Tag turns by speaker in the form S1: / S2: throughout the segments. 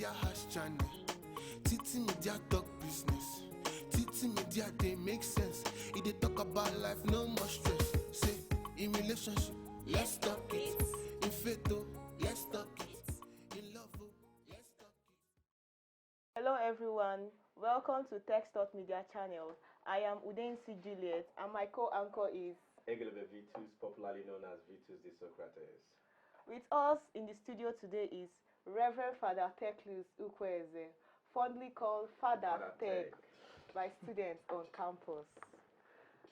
S1: Media has channel. Titi Media talk business. Titi Media they make sense. If they talk about life, no more stress. Say in relationship, let's talk it. In faith, oh, let's talk it. In love, oh, let's talk it.
S2: Hello everyone, welcome to Tech Talk Media channel. I am Udensi Juliet and my co-anchor is
S3: Egelebe Vitus, popularly known as Vitus the Socrates.
S2: with us in the studio today is Reverend Father Teclus Ukweze, fondly called Father Tech by students on campus.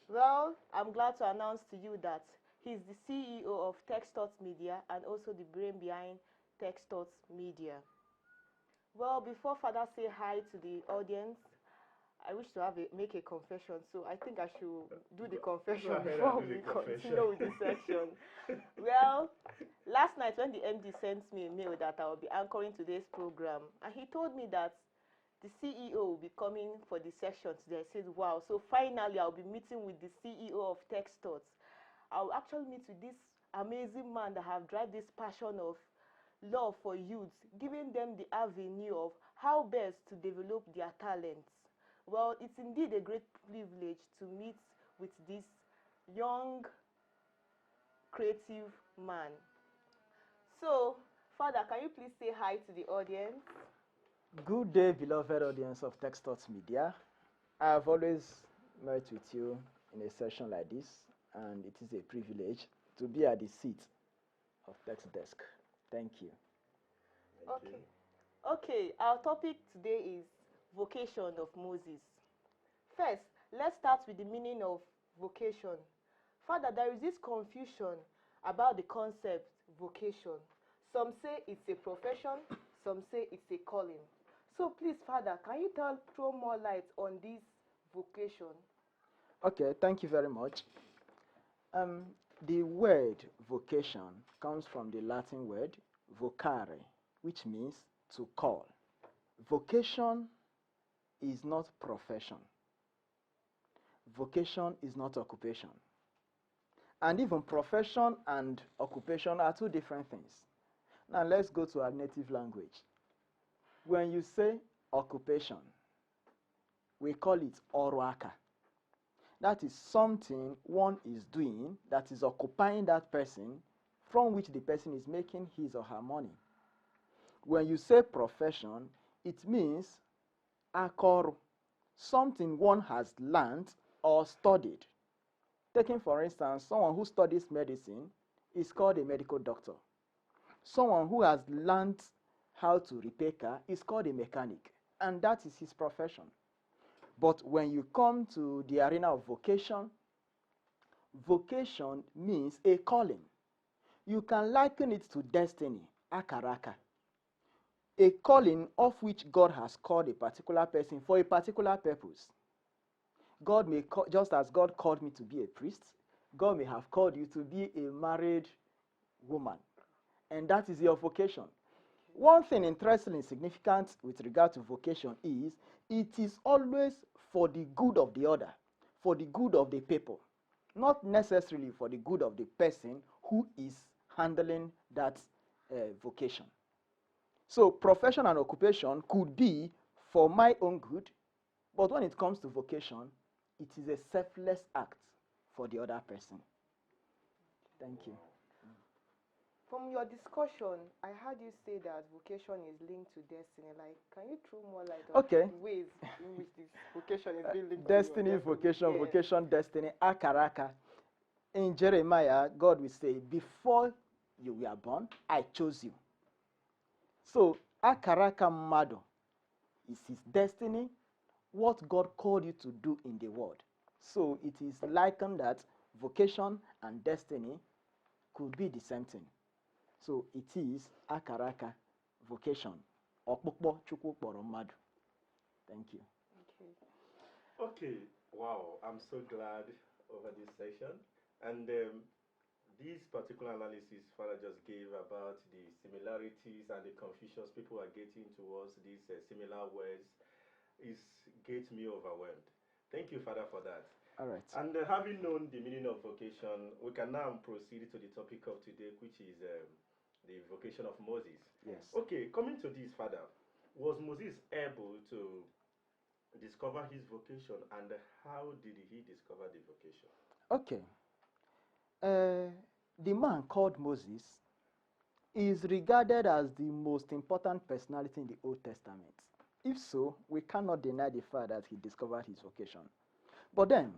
S2: Well, I'm glad to announce to you that he's the CEO of TechStuds Media and also the brain behind TechStuds Media. Well, before Father say hi to the audience, I wish to make a confession, so I think I should do the confession before we continue with this section. Well, last night when the MD sent me a mail that I will be anchoring today's program, and he told me that the CEO will be coming for the session today. I said, wow, so finally I'll be meeting with the CEO of TechStuds. I'll actually meet with this amazing man that have driven this passion of love for youth, giving them the avenue of how best to develop their talents. Well, it's indeed a great privilege to meet with this young, creative man. So, Father, can you please say hi to the audience?
S4: Good day, beloved audience of TechStuds Media. I've always met with you in a session like this, and it is a privilege to be at the seat of Text Desk. Thank you.
S2: Okay, our topic today is vocation of Moses. First, let's start with the meaning of vocation. Father, there is this confusion about the concept vocation. Some say it's a profession, some say it's a calling. So please, Father, can you throw more light on this vocation?
S4: Okay, thank you very much. The word vocation comes from the Latin word vocare, which means to call. Vocation is not profession. Vocation is not occupation. And even profession and occupation are two different things. Now let's go to our native language. When you say occupation, we call it oruaka. That is something one is doing that is occupying that person, from which the person is making his or her money. When you say profession, it means akoru, something one has learned or studied. Taking for instance, someone who studies medicine is called a medical doctor. Someone who has learned how to repair car is called a mechanic, and that is his profession. But when you come to the arena of vocation, vocation means a calling. You can liken it to destiny, akaraka. A calling of which God has called a particular person for a particular purpose. God may call, just as God called me to be a priest, God may have called you to be a married woman. And that is your vocation. One thing interesting and significant with regard to vocation is it is always for the good of the other, for the good of the people, not necessarily for the good of the person who is handling that vocation. So profession and occupation could be for my own good, but when it comes to vocation, it is a selfless act for the other person. Thank you.
S2: From your discussion, I heard you say that vocation is linked to destiny. Like, can you throw more light on ways in which this vocation is being linked
S4: destiny,
S2: to
S4: vocation,
S2: yeah.
S4: Vocation, destiny, akaraka. In Jeremiah, God will say, before you were born, I chose you. So, akaraka mado is his destiny, what God called you to do in the world. So, it is likened that vocation and destiny could be the same thing. So it is akaraka, vocation. Okpukpo chukwu kpọrọ mmadụ. Thank you.
S3: Okay, wow, I'm so glad over this session. And this particular analysis Father just gave about the similarities and the confusions people are getting towards these similar words gets me overwhelmed. Thank you, Father, for that.
S4: All right.
S3: And having known the meaning of vocation, we can now proceed to the topic of today, which is the vocation of Moses.
S4: Yes.
S3: Okay, coming to this, Father, was Moses able to discover his vocation, and how did he discover the vocation?
S4: Okay. Uh, the man called Moses is regarded as the most important personality in the Old Testament. If so, we cannot deny the fact that he discovered his vocation. But then,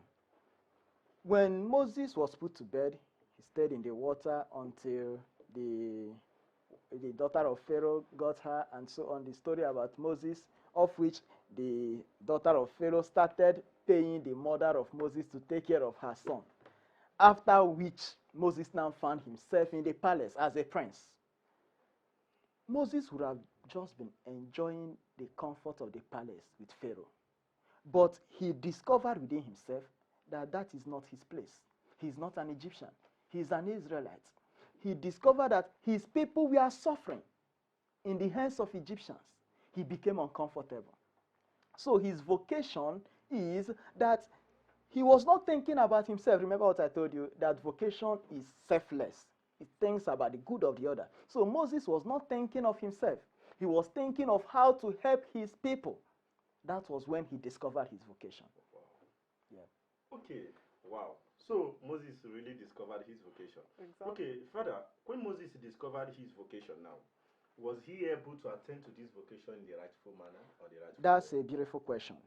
S4: when Moses was put to bed, he stayed in the water until the daughter of Pharaoh got her, and so on. The story about Moses, of which the daughter of Pharaoh started paying the mother of Moses to take care of her son. After which, Moses now found himself in the palace as a prince. Moses would have just been enjoying the comfort of the palace with Pharaoh. But he discovered within himself that that is not his place. He's not an Egyptian. He's an Israelite. He discovered that his people were suffering in the hands of Egyptians. He became uncomfortable. So his vocation is that he was not thinking about himself. Remember what I told you, that vocation is selfless. It thinks about the good of the other. So Moses was not thinking of himself. He was thinking of how to help his people. That was when he discovered his vocation.
S3: Wow.
S4: Yeah.
S3: Okay, wow. So Moses really discovered his vocation.
S2: Exactly.
S3: Okay, further, when Moses discovered his vocation now, was he able to attend to this vocation in the rightful manner or the rightful
S4: That's
S3: way?
S4: a beautiful question.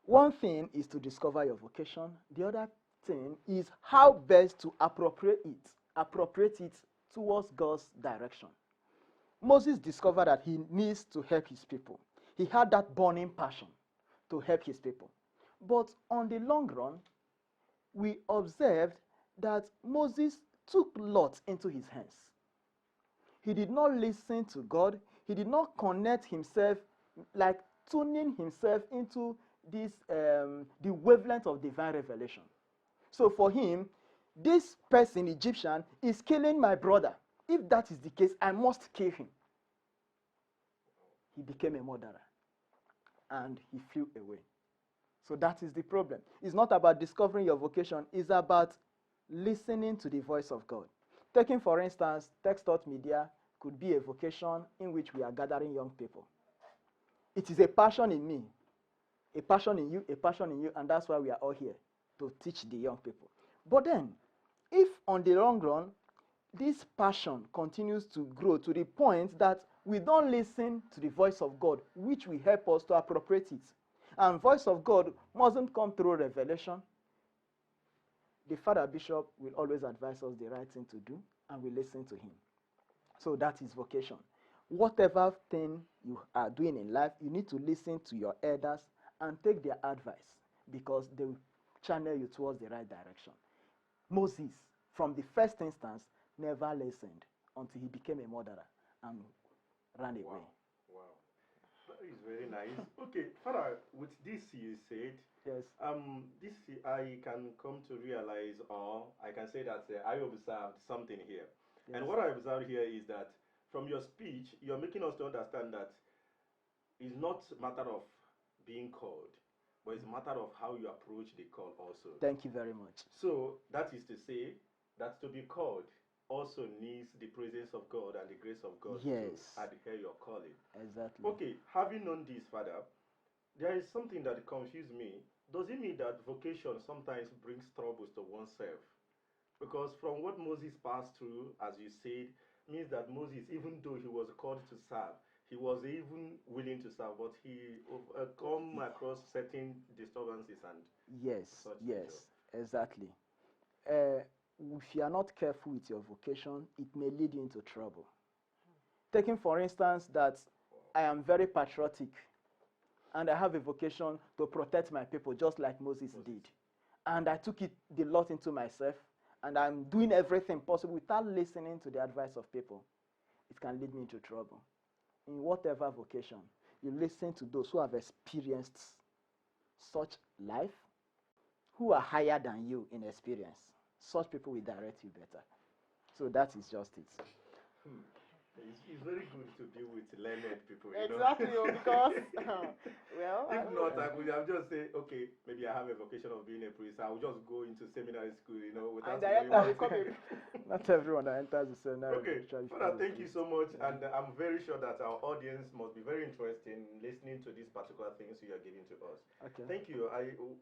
S4: One thing is to discover your vocation. The other thing is how best to appropriate it towards God's direction. Moses discovered that he needs to help his people. He had that burning passion to help his people. But on the long run, we observed that Moses took Lot into his hands. He did not listen to God. He did not connect himself, like tuning himself into this the wavelength of divine revelation. So for him, this person, Egyptian, is killing my brother. If that is the case, I must kill him. He became a murderer and he flew away. So that is the problem. It's not about discovering your vocation, it's about listening to the voice of God. Taking, for instance, Text Taught Media could be a vocation in which we are gathering young people. It is a passion in me, a passion in you, and that's why we are all here, to teach the young people. But then, if on the long run, this passion continues to grow to the point that we don't listen to the voice of God, which will help us to appropriate it, and voice of God mustn't come through revelation, the Father Bishop will always advise us the right thing to do, and we listen to him. So that is vocation. Whatever thing you are doing in life, you need to listen to your elders and take their advice, because they will channel you towards the right direction. Moses, from the first instance, never listened until he became a murderer and ran away.
S3: Wow. That is very nice. Okay, Father, with this you said,
S4: Yes.
S3: this I can come to realize, or I can say that I observed something here.
S4: Yes.
S3: And what I observed here is that from your speech, you're making us to understand that it's not a matter of being called, but it's a matter of how you approach the call also.
S4: Thank you very much.
S3: So that is to say that to be called also needs the presence of God and the grace of God
S4: Yes.
S3: to adhere your calling.
S4: Exactly.
S3: Okay, having known this, Father, there is something that confused me. Does it mean that vocation sometimes brings troubles to oneself? Because from what Moses passed through, as you said, means that Moses, even though he was called to serve, he was even willing to serve, but he come across certain disturbances and
S4: Yes,
S3: such
S4: yes,
S3: nature.
S4: exactly. If you are not careful with your vocation, it may lead you into trouble. Taking, for instance, that I am very patriotic and I have a vocation to protect my people, just like Moses did. And I took the lot into myself, and I'm doing everything possible without listening to the advice of people. It can lead me into trouble. In whatever vocation, you listen to those who have experienced such life, who are higher than you in experience. Such people will direct you better. So that is just it.
S3: It's it's very good to deal with learned people, you know.
S2: Exactly, because well,
S3: If not, I could have just say, okay, maybe I have a vocation of being a priest. I will just go into seminary school, you know,
S2: and
S3: without knowing
S2: director
S3: what.
S2: will come a
S4: Not everyone that enters the seminary
S3: Okay,
S4: actually
S3: Father,
S4: becomes a
S3: thank you
S4: priest.
S3: so much,
S4: Yeah.
S3: and I'm very sure that our audience must be very interested in listening to these particular things you are giving to us.
S4: Okay.
S3: Thank you.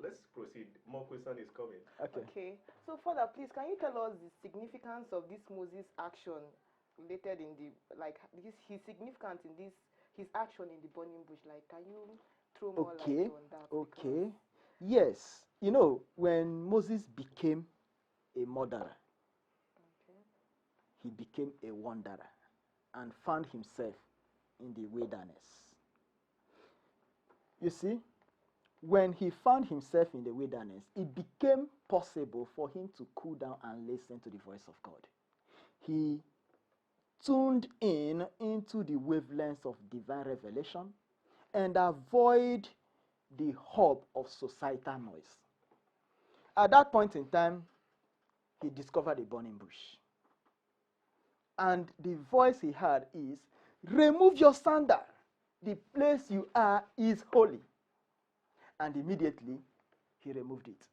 S3: Let's proceed. More question is coming.
S4: Okay.
S2: Okay. So further, please, can you tell us the significance of this Moses action related in the like this his significance in this his action in the burning bush? Like, can you throw more
S4: Okay.
S2: light on that?
S4: Okay. Yes. You know, when Moses became a murderer,
S2: Okay.
S4: he became a wanderer and found himself in the wilderness. You see, when he found himself in the wilderness, it became possible for him to cool down and listen to the voice of God. He tuned in into the wavelengths of divine revelation and avoid the hub of societal noise. At that point in time, he discovered a burning bush. And the voice he heard is, remove your sandal. The place you are is holy. And immediately, he removed it.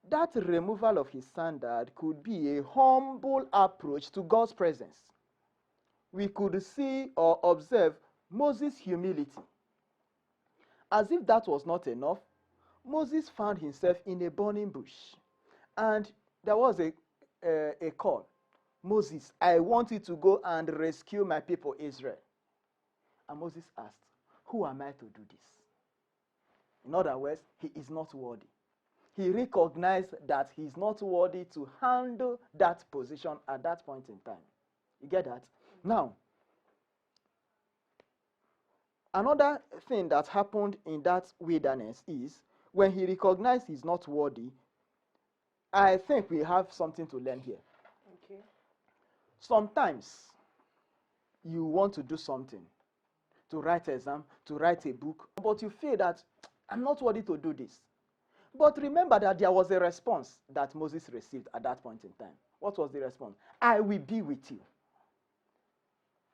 S4: That removal of his sandal could be a humble approach to God's presence. We could see or observe Moses' humility. As if that was not enough, Moses found himself in a burning bush. And there was a call. Moses, I want you to go and rescue my people Israel. And Moses asked, who am I to do this? In other words, he is not worthy. He recognized that he is not worthy to handle that position at that point in time. You get that? Now, another thing that happened in that wilderness is when he recognized he's not worthy, I think we have something to learn here.
S2: Okay.
S4: Sometimes you want to do something, to write an exam, to write a book, but you feel that I'm not worthy to do this. But remember that there was a response that Moses received at that point in time. What was the response? I will be with you.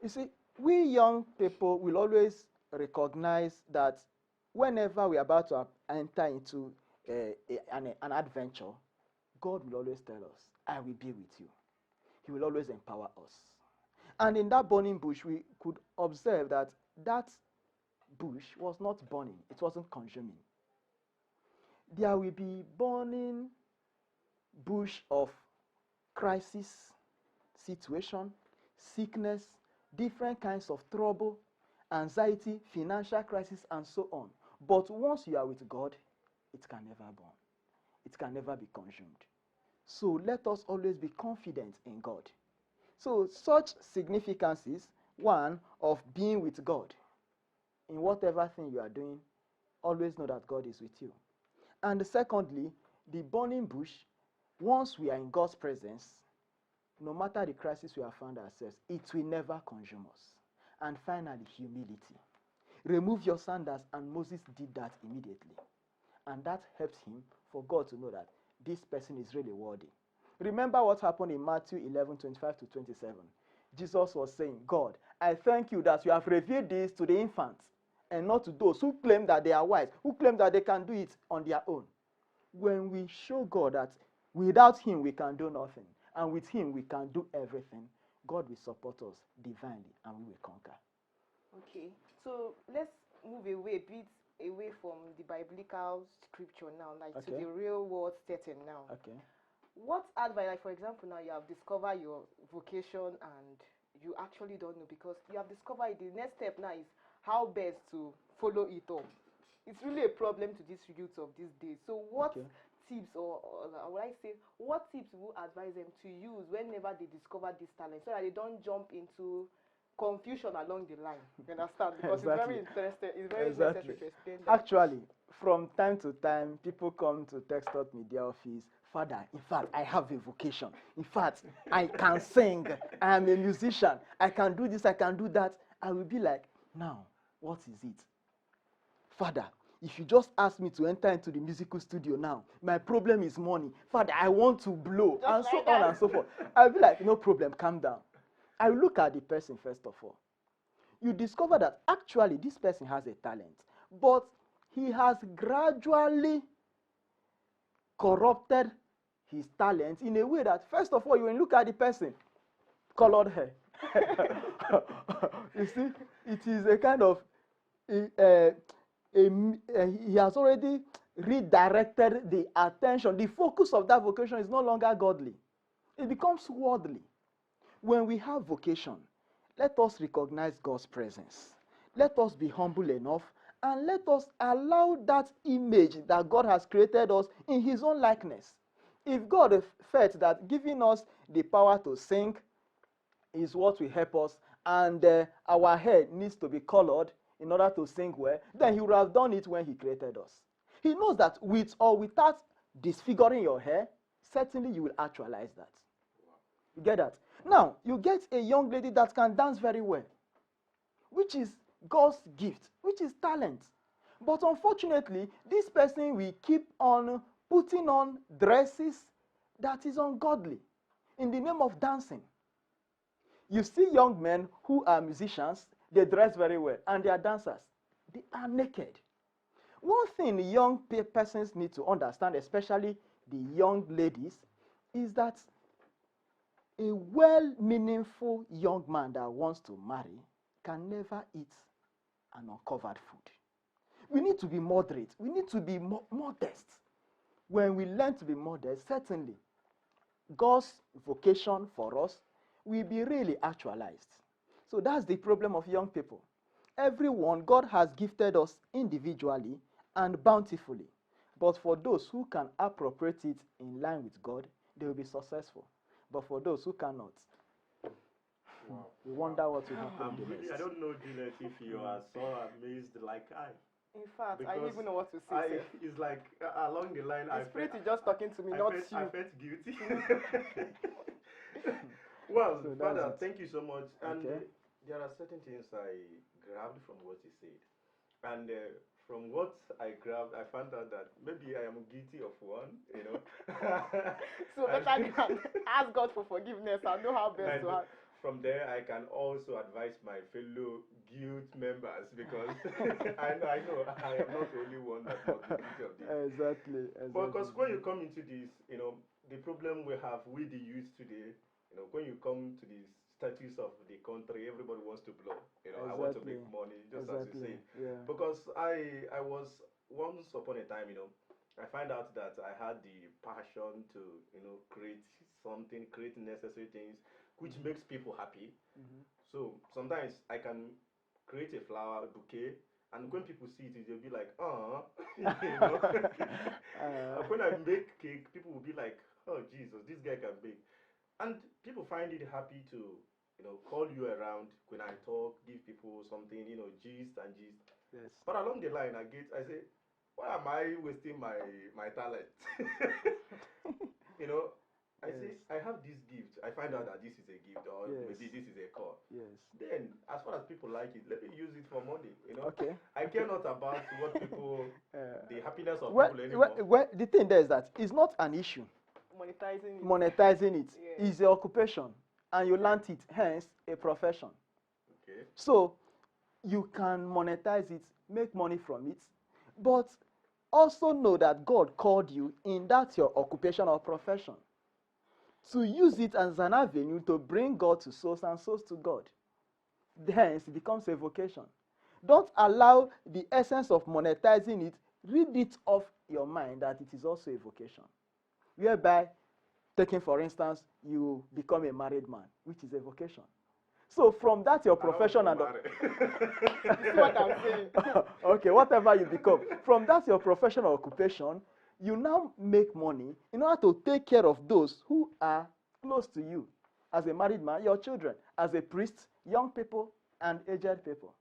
S4: You see, we young people will always recognize that whenever we are about to enter into an adventure, God will always tell us, I will be with you. He will always empower us. And in that burning bush, we could observe that that bush was not burning. It wasn't consuming. There will be burning bush of crisis, situation, sickness, different kinds of trouble, anxiety, financial crisis, and so on. But once you are with God, it can never burn. It can never be consumed. So let us always be confident in God. So such significances, one, of being with God. In whatever thing you are doing, always know that God is with you. And secondly, the burning bush, once we are in God's presence, no matter the crisis we have found ourselves, it will never consume us. And finally, humility. Remove your sandals, and Moses did that immediately. And that helps him for God to know that this person is really worthy. Remember what happened in Matthew 11:25-27. Jesus was saying, God, I thank you that you have revealed this to the infants and not to those who claim that they are wise, who claim that they can do it on their own. When we show God that without him we can do nothing, and with him we can do everything, God will support us divinely and we will conquer.
S2: Okay. So let's move away a bit away from the biblical scripture now, like to
S4: Okay.
S2: the real world setting now.
S4: Okay.
S2: What advice, like for example, now you have discovered your vocation and you actually don't know because you have discovered it. The next step now is how best to follow it up. It's really a problem to these youths of these days. So what tips or would I say, what tips would you advise them to use whenever they discover this talent so that they don't jump into confusion along the line? You understand? Because it's very interesting. It's very necessary to explain that.
S4: Actually, from time to time, people come to Textort Media office. Father, in fact, I have a vocation. In fact, I can sing. I am a musician. I can do this. I can do that. I will be like, now, what is it? Father, if you just ask me to enter into the musical studio now, my problem is money. Father, I want to blow,
S2: Just
S4: and so
S2: like
S4: on
S2: that.
S4: and so forth. I'll be like, no problem, calm down. I look at the person first of all. You discover that actually this person has a talent, but he has gradually corrupted his talent in a way that, first of all, you look at the person, colored hair. You see, it is a kind of, he has already redirected the attention. The focus of that vocation is no longer godly. It becomes worldly. When we have vocation, let us recognize God's presence. Let us be humble enough, and let us allow that image that God has created us in his own likeness. If God felt that giving us the power to sing is what will help us, and our hair needs to be colored in order to sing well, then he would have done it when he created us. He knows that with or without disfiguring your hair, certainly you will actualize that. You get that? Now, you get a young lady that can dance very well, which is God's gift, which is talent. But unfortunately, this person will keep on putting on dresses that is ungodly in the name of dancing. You see young men who are musicians, they dress very well, and they are dancers. They are naked. One thing young persons need to understand, especially the young ladies, is that a well-meaningful young man that wants to marry can never eat an uncovered food. We need to be moderate. We need to be modest. When we learn to be modest, certainly God's vocation for us will be really actualized. So that's the problem of young people. Everyone, God has gifted us individually and bountifully. But for those who can appropriate it in line with God, they will be successful. But for those who cannot, we wonder what will happen next.
S3: I don't know, Juliet, if you are so amazed like I.
S2: In fact, I don't even know what to say.
S3: It's like along the line,
S2: the Spirit is just talking to me, not you.
S3: I felt guilty. Well,
S4: So
S3: Father, thank you so much. And
S4: Okay.
S3: there are certain things I grabbed from what you said. And from what I grabbed, I found out that maybe I am guilty of one, you know.
S2: So better ask God for forgiveness and know how best to act.
S3: From there, I can also advise my fellow guild members, because I know I am not the only one that must be guilty of this.
S4: Exactly.
S3: Because when you come into this, you know, the problem we have with the youth today, you know, when you come to the status of the country, everybody wants to blow. You know, I want to make money, just as you say.
S4: Yeah.
S3: Because I was once upon a time, you know, I find out that I had the passion to, you know, create something, create necessary things, which makes people happy. So sometimes I can create a flower bouquet, and when people see it, they'll be like, oh, you know. When I make cake, people will be like, oh, Jesus, this guy can bake. And people find it happy to, you know, call you around when I talk, give people something, you know, gist and gist.
S4: Yes.
S3: But along the line, I say, why am I wasting my talent? You know, I say, I have this gift. I find out that this is a gift, or maybe this is a call.
S4: Yes.
S3: Then, as far as people like it, let me use it for money. You know,
S4: Okay.
S3: I care not about what people, the happiness of
S4: Well,
S3: people anymore.
S4: well, the thing there is that it's not an issue. Monetizing it is an occupation, and you learnt it, hence a profession.
S3: Okay.
S4: So you can monetize it, make money from it, but also know that God called you in that your occupation or profession to use it as an avenue to bring God to souls and souls to God. Hence, it becomes a vocation. Don't allow the essence of monetizing it, read it off your mind that it is also a vocation. Whereby, taking for instance, you become a married man, which is a vocation. So from that your profession and
S2: That's what I'm saying.
S4: okay, whatever you become, from that your profession or occupation, you now make money in order to take care of those who are close to you. As a married man, your children. As a priest, young people and aged people.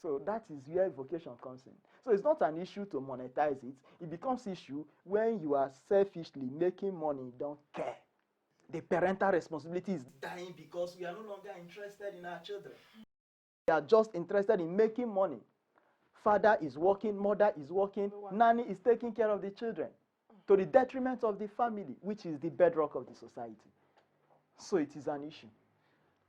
S4: So that is where vocation comes in. So it's not an issue to monetize it. It becomes issue when you are selfishly making money, don't care. The parental responsibility is dying because we are no longer interested in our children. We are just interested in making money. Father is working, mother is working, nanny is taking care of the children to the detriment of the family, which is the bedrock of the society. So it is an issue.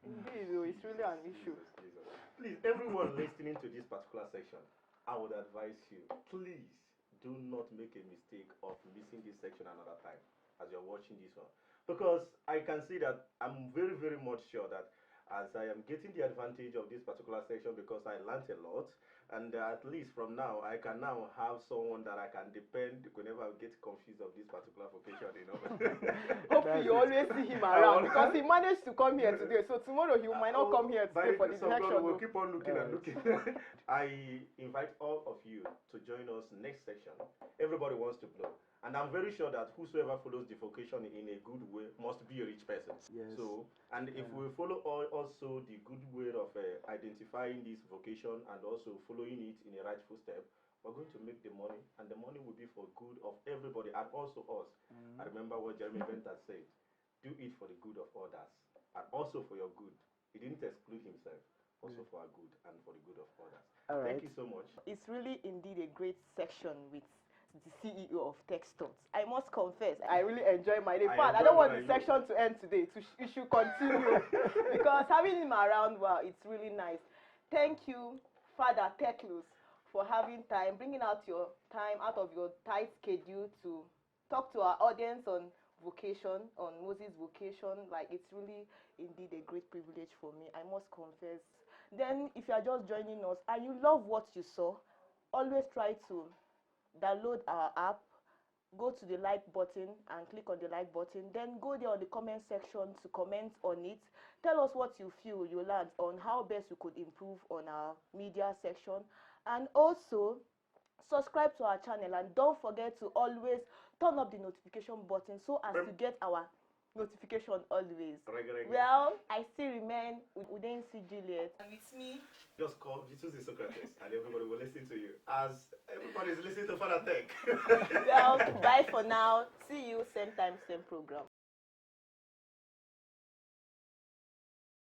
S2: Indeed, though, it's really an issue.
S3: Jesus. Please, everyone listening to this particular section, I would advise you, please do not make a mistake of missing this section another time as you're watching this one. Because I can see that I'm very, very much sure that as I am getting the advantage of this particular section because I learned a lot, and at least from now, I can now have someone that I can depend whenever I get confused of this particular vocation.
S2: Hopefully, you always see him around because he managed to come here today. So tomorrow he might not come here today for the section.
S3: We'll keep on looking and looking. I invite all of you to join us next section. Everybody wants to blow. And I'm very sure that whosoever follows the vocation in a good way must be a rich person.
S4: Yes.
S3: So, and if we follow also the good way of identifying this vocation and also following it in a rightful step, we're going to make the money, and the money will be for good of everybody and also us. I remember what Jeremy Bentham said: do it for the good of others and also for your good. He didn't exclude himself, also for our good and for the good of others.
S4: All right.
S3: Thank you so much.
S2: It's really indeed a great section with the CEO of Tech Stocks. I must confess, I really enjoy my day. In fact, I don't want the section to end today. It should continue because having him around, wow, it's really nice. Thank you, Father Teclus, for having time, bringing out your time out of your tight schedule to talk to our audience on vocation, on Moses' vocation. Like, it's really indeed a great privilege for me, I must confess. Then, if you are just joining us and you love what you saw, always try to download our app, go to the like button and click on the like button, then go there on the comment section to comment on it. Tell us what you feel you learned on how best we could improve on our media section, and also subscribe to our channel, and don't forget to always turn up the notification button so as to get our notification always. Well, I still remain Udensi Juliet, and with me
S3: just call Jesus is Socrates and everybody will listen to you as everybody is listening to Father Tech.
S2: well, bye for now. See you same time, same program.